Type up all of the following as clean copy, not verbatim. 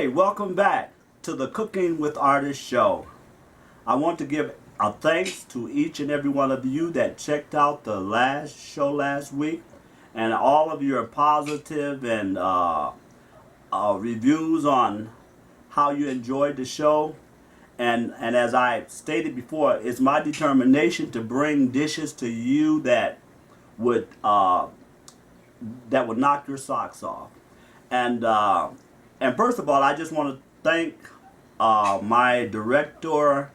Okay, welcome back to the Cooking with Artis show. I want to give a thanks to each and every one of you that checked out the last show last week, and all of your positive and reviews on how you enjoyed the show. And as I stated before, it's my determination to bring dishes to you would uh, that would knock your socks off. And first of all, I just want to thank my director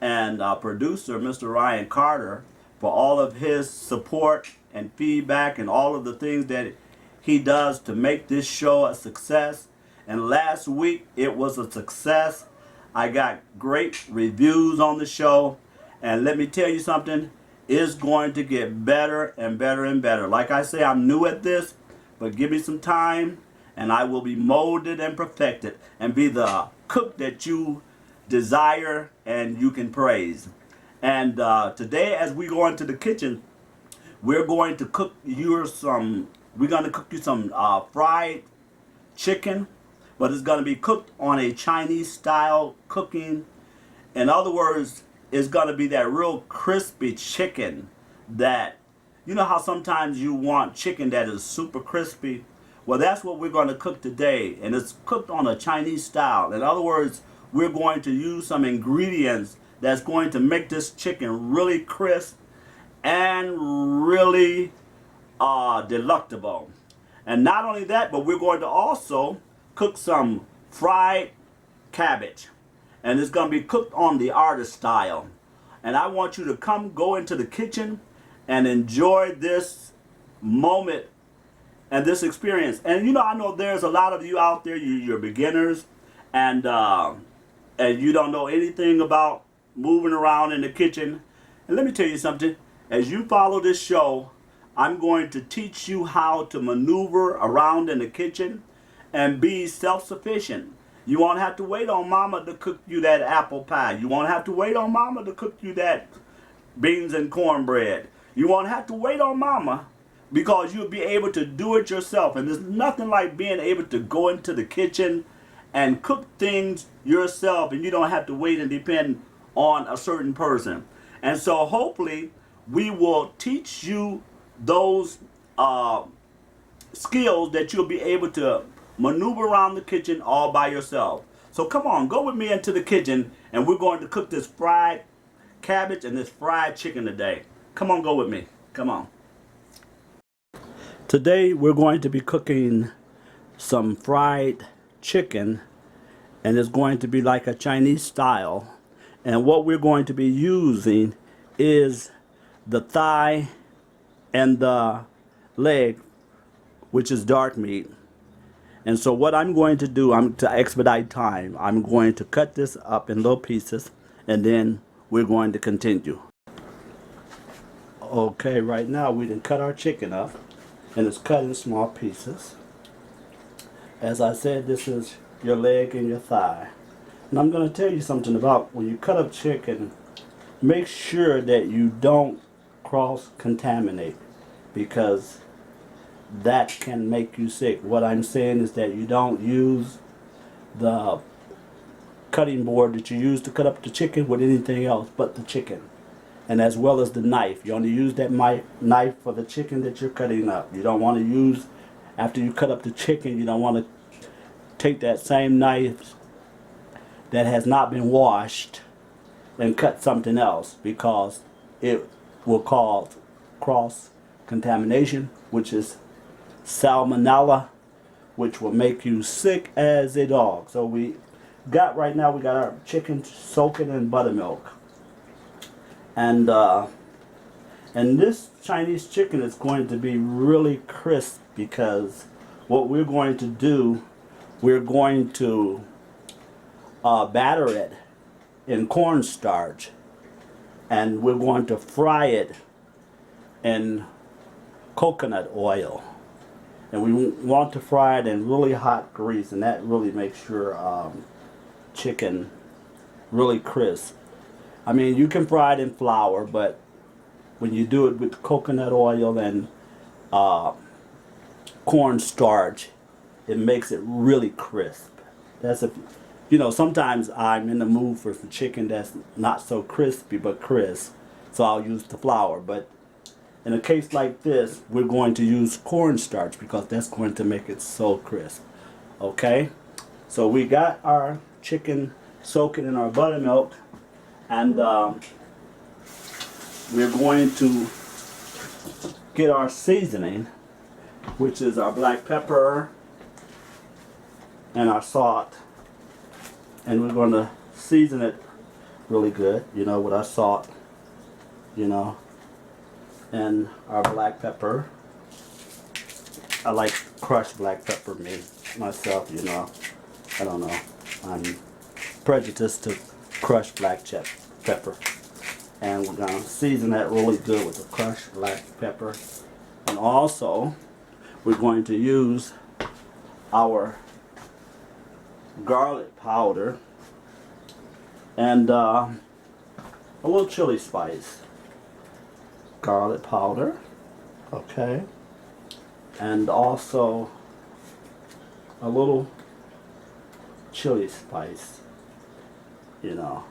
and producer, Mr. Ryan Carter, for all of his support and feedback and all of the things that he does to make this show a success. And last week it was a success. I got great reviews on the show, and let me tell you something, it's going to get better and better and better. Like I say, I'm new at this, but give me some time and I will be molded and perfected and be the cook that you desire and you can praise. And today, as we go into the kitchen, we're going to cook you some fried chicken, but it's going to be cooked on a Chinese style cooking. In other words, it's going to be that real crispy chicken that, you know how sometimes you want chicken that is super crispy? Well, that's what we're going to cook today, and it's cooked on a Chinese style. In other words, we're going to use some ingredients that's going to make this chicken really crisp and really delectable. And not only that, but we're going to also cook some fried cabbage, and it's going to be cooked on the Artis style. And I want you to go into the kitchen and enjoy this moment and this experience. And you know, I know there's a lot of you out there, you're beginners, and you don't know anything about moving around in the kitchen. And let me tell you something, as you follow this show, I'm going to teach you how to maneuver around in the kitchen and be self-sufficient. You won't have to wait on mama to cook you that apple pie. You won't have to wait on mama to cook you that beans and cornbread. You won't have to wait on mama, because you'll be able to do it yourself. And there's nothing like being able to go into the kitchen and cook things yourself, and you don't have to wait and depend on a certain person. And so hopefully we will teach you those skills that you'll be able to maneuver around the kitchen all by yourself. So come on, go with me into the kitchen, and we're going to cook this fried cabbage and this fried chicken today. Come on, go with me. Come on. Today we're going to be cooking some fried chicken, and it's going to be like a Chinese style. And what we're going to be using is the thigh and the leg, which is dark meat. And so what I'm going to do, to expedite time, I'm going to cut this up in little pieces, and then we're going to continue. Okay, right now we done cut our chicken up, and it's cut in small pieces. As I said, this is your leg and your thigh. And I'm going to tell you something about when you cut up chicken, make sure that you don't cross-contaminate, because that can make you sick. What I'm saying is that you don't use the cutting board that you use to cut up the chicken with anything else but the chicken. And as well as the knife. You only use that knife for the chicken that you're cutting up. You don't want to use, after you cut up the chicken, you don't want to take that same knife that has not been washed and cut something else, because it will cause cross-contamination, which is salmonella, which will make you sick as a dog. So right now we got our chicken soaking in buttermilk. And this Chinese chicken is going to be really crisp, because what we're going to do, we're going to batter it in cornstarch, and we're going to fry it in coconut oil. And we want to fry it in really hot grease, and that really makes your chicken really crisp. I mean, you can fry it in flour, but when you do it with coconut oil and cornstarch, it makes it really crisp. That's if, you know, sometimes I'm in the mood for some chicken that's not so crispy but crisp, so I'll use the flour. But in a case like this, we're going to use cornstarch because that's going to make it so crisp. Okay, so we got our chicken soaking in our buttermilk, and we're going to get our seasoning, which is our black pepper and our salt, and we're going to season it really good, you know, with our salt, you know, and our black pepper. I like crushed black pepper myself, you know. I don't know. I'm prejudiced to crushed black pepper. And we're going to season that really good with the crushed black pepper. And also, we're going to use our garlic powder and a little chili spice. Garlic powder, okay, and also a little chili spice, you know,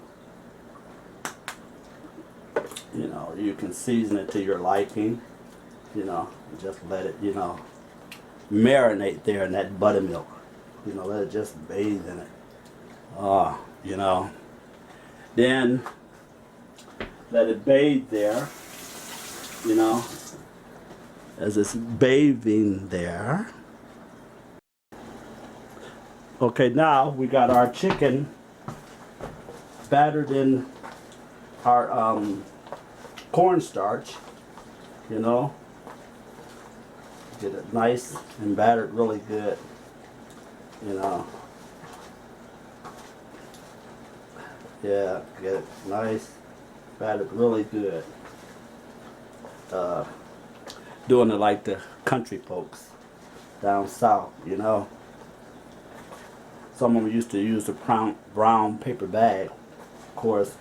you can season it to your liking, you know, just let it, you know, marinate there in that buttermilk, you know, let it just bathe in it, you know, then let it bathe there, you know, as it's bathing there. Okay, now we got our chicken battered in our cornstarch, you know, get it nice and battered really good, you know. Yeah, get it nice, battered really good. Doing it like the country folks down south, you know. Some of them used to use the brown paper bag. Of course,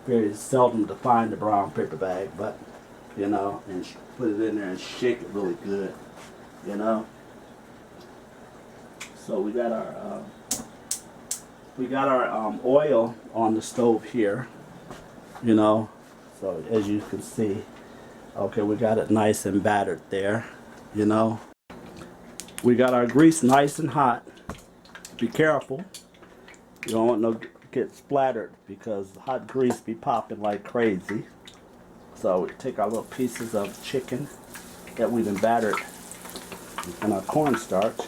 very seldom to find the brown paper bag, but, you know, and put it in there and shake it really good, you know. So we got our oil on the stove here, you know. So as you can see, okay, we got it nice and battered there, you know. We got our grease nice and hot. Be careful. You don't want no get splattered because hot grease be popping like crazy. So we take our little pieces of chicken that we've been battered in our cornstarch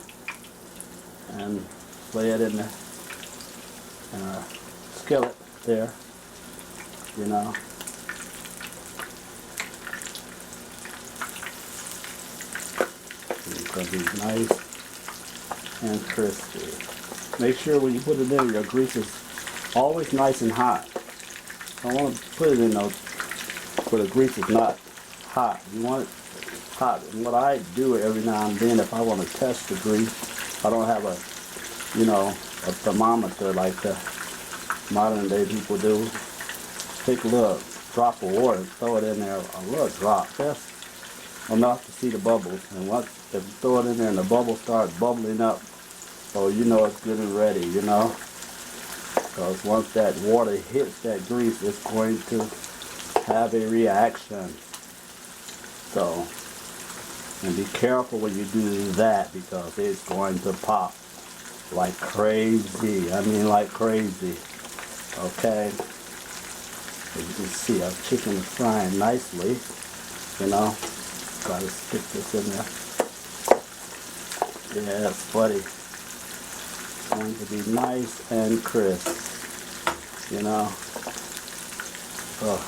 and lay it in the skillet there, you know. It's going to be nice and crispy. Make sure when you put it in, your grease is always nice and hot. I want to put it in those where the grease is not hot. You want it hot. And what I do every now and then, if I want to test the grease, I don't have a, you know, a thermometer like the modern day people do. Take a little drop of water, throw it in there, a little drop, just enough to see the bubbles. And once if you throw it in there and the bubbles start bubbling up, so you know it's good and ready, you know. Because once that water hits that grease, it's going to have a reaction. So, and be careful when you do that because it's going to pop like crazy. I mean like crazy. Okay. As you can see, our chicken is frying nicely, you know. Try to stick this in there. Yeah, it's funny. It's going to be nice and crisp, you know. Oh.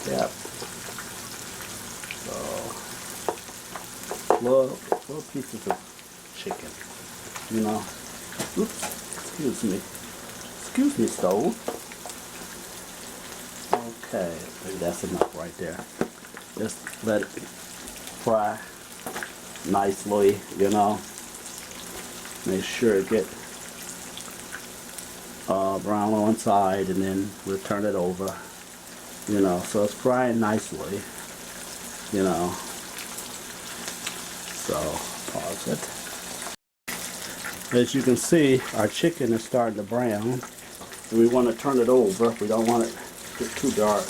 Yep. So, little pieces of chicken, you know. Oops, excuse me. Excuse me, stove. Okay, maybe that's enough right there. Just let it fry nicely, you know. Make sure it get brown on one side, and then we'll turn it over, you know. So it's frying nicely, you know. So pause it. As you can see, our chicken is starting to brown. And we want to turn it over. We don't want it to get too dark.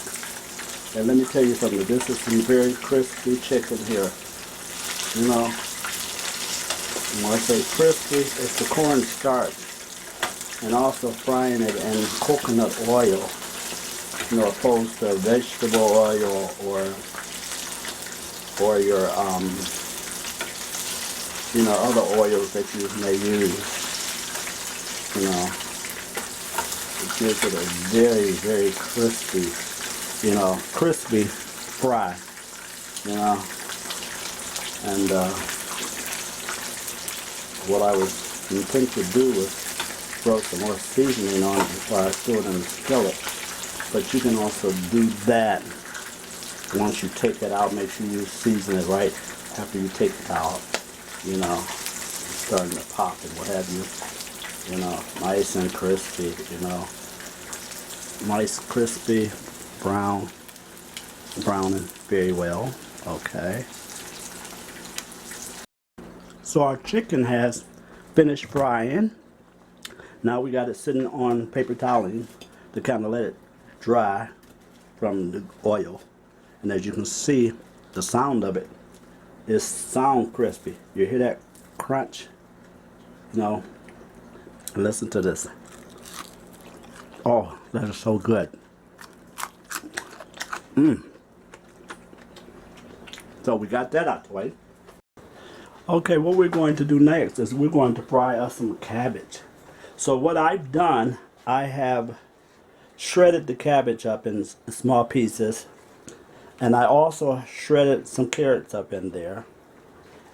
And let me tell you something. This is some very crispy chicken here. You know, when I say crispy, it's the cornstarch. And also frying it in coconut oil. You know, opposed to vegetable oil or your you know, other oils that you may use. You know, it gives it a very, very crispy, you know, crispy fry. You know, and what I was intent to do was throw some more seasoning on it before I threw it in the skillet. But you can also do that once you take it out. Make sure you season it right after you take it out. You know, starting to pop and what have you. You know, nice and crispy, you know. Nice, crispy, browning very well. Okay. So our chicken has finished frying. Now we got it sitting on paper toweling to kind of let it dry from the oil. And as you can see, the sound of it is sound crispy. You hear that crunch? You know, listen to this. Oh, that is so good. So we got that out the way. Okay, what we're going to do next is we're going to fry us some cabbage. So what I've done, I have shredded the cabbage up in small pieces, and I also shredded some carrots up in there,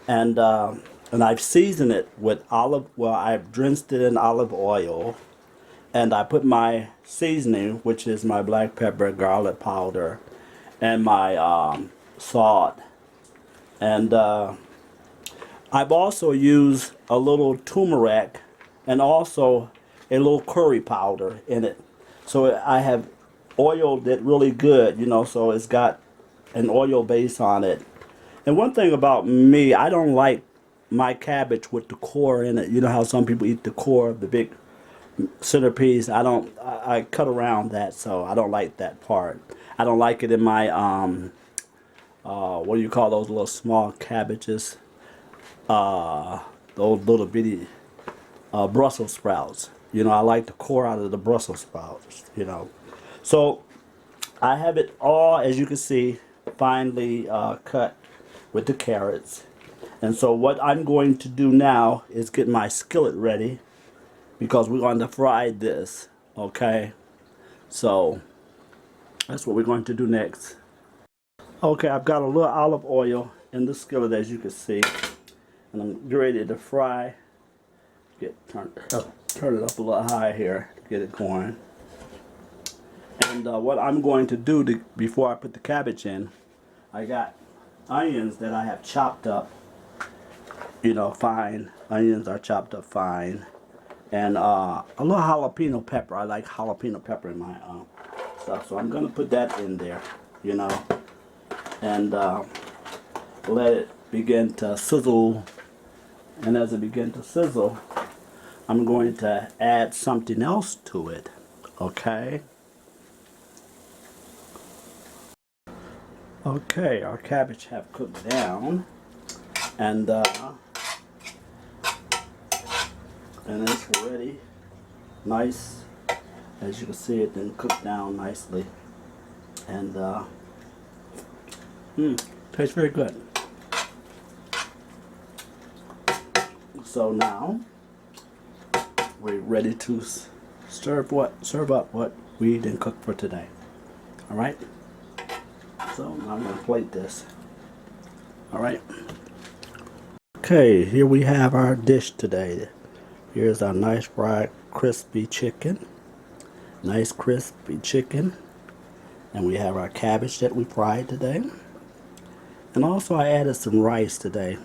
and I've seasoned it with I've drenched it in olive oil, and I put my seasoning, which is my black pepper, garlic powder, and my salt, and I've also used a little turmeric and also a little curry powder in it. So I have oiled it really good, you know, so it's got an oil base on it. And one thing about me, I don't like my cabbage with the core in it. You know how some people eat the core, the big centerpiece. I cut around that, so I don't like that part. I don't like it in my, what do you call those little small cabbages? Those little bitty Brussels sprouts. You know, I like the core out of the Brussels sprouts, you know. So I have it all, as you can see, finely cut with the carrots. And so what I'm going to do now is get my skillet ready, because we're going to fry this, okay? So that's what we're going to do next. Okay, I've got a little olive oil in the skillet, as you can see. And I'm ready to fry. Turn it up a little high here to get it going. And what I'm going to do before I put the cabbage in, I got onions that I have chopped up, you know, fine. Onions are chopped up fine. And a little jalapeno pepper. I like jalapeno pepper in my stuff. So I'm going to put that in there, you know, and let it begin to sizzle. And as it begins to sizzle, I'm going to add something else to it, okay? Okay, our cabbage have cooked down, and it's ready. Nice, as you can see, it then cooked down nicely, and tastes very good. So now we're ready to serve up what we didn't cook for today. All right. So now I'm going to plate this. All right. Okay, here we have our dish today. Here's our nice fried crispy chicken. Nice crispy chicken. And we have our cabbage that we fried today. And also I added some rice today.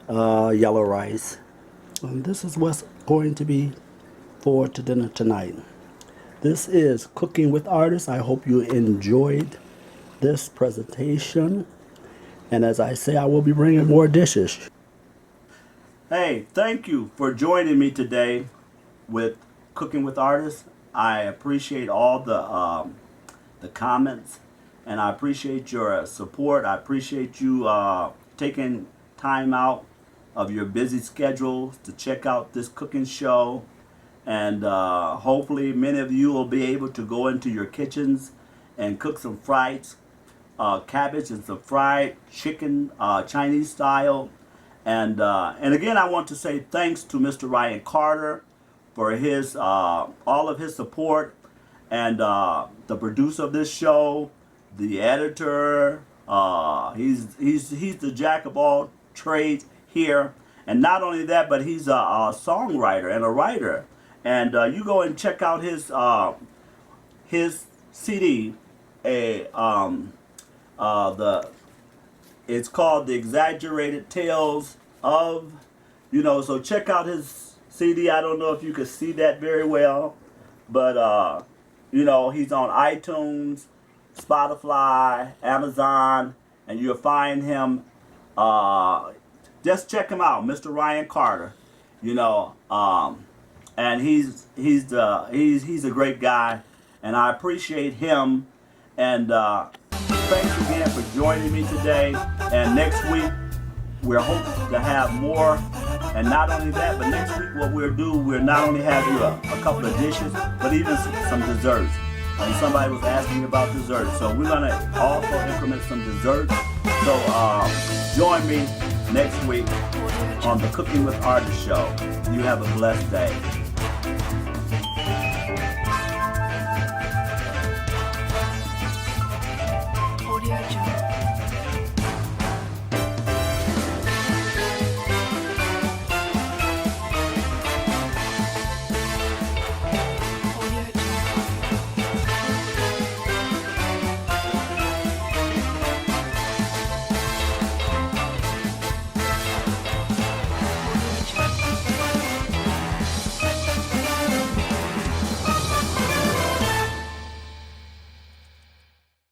Yellow rice. And this is what's going to be for dinner tonight. This is Cooking with Artis. I hope you enjoyed this presentation. And as I say, I will be bringing more dishes. Hey, thank you for joining me today with Cooking with Artists. I appreciate all the comments, and I appreciate your support. I appreciate you taking time out of your busy schedules to check out this cooking show. And hopefully many of you will be able to go into your kitchens and cook some fried cabbage and some fried chicken, Chinese style. And again, I want to say thanks to Mr. Ryan Carter for his all of his support, and the producer of this show, the editor. He's the jack of all trades here, and not only that, but he's a songwriter and a writer. And you go and check out his CD. It's called The Exaggerated Tales of, so check out his CD. I don't know if you can see that very well, but he's on iTunes, Spotify, Amazon, and you'll find him. Just check him out, Mr. Ryan Carter. And he's a great guy, and I appreciate him. And thanks again for joining me today. And next week we're hoping to have more. And not only that, but next week what we'll not only have you a couple of dishes, but even some desserts. And somebody was asking about desserts, so we're gonna also implement some desserts. So join me next week on the Cooking with Artists show. You have a blessed day.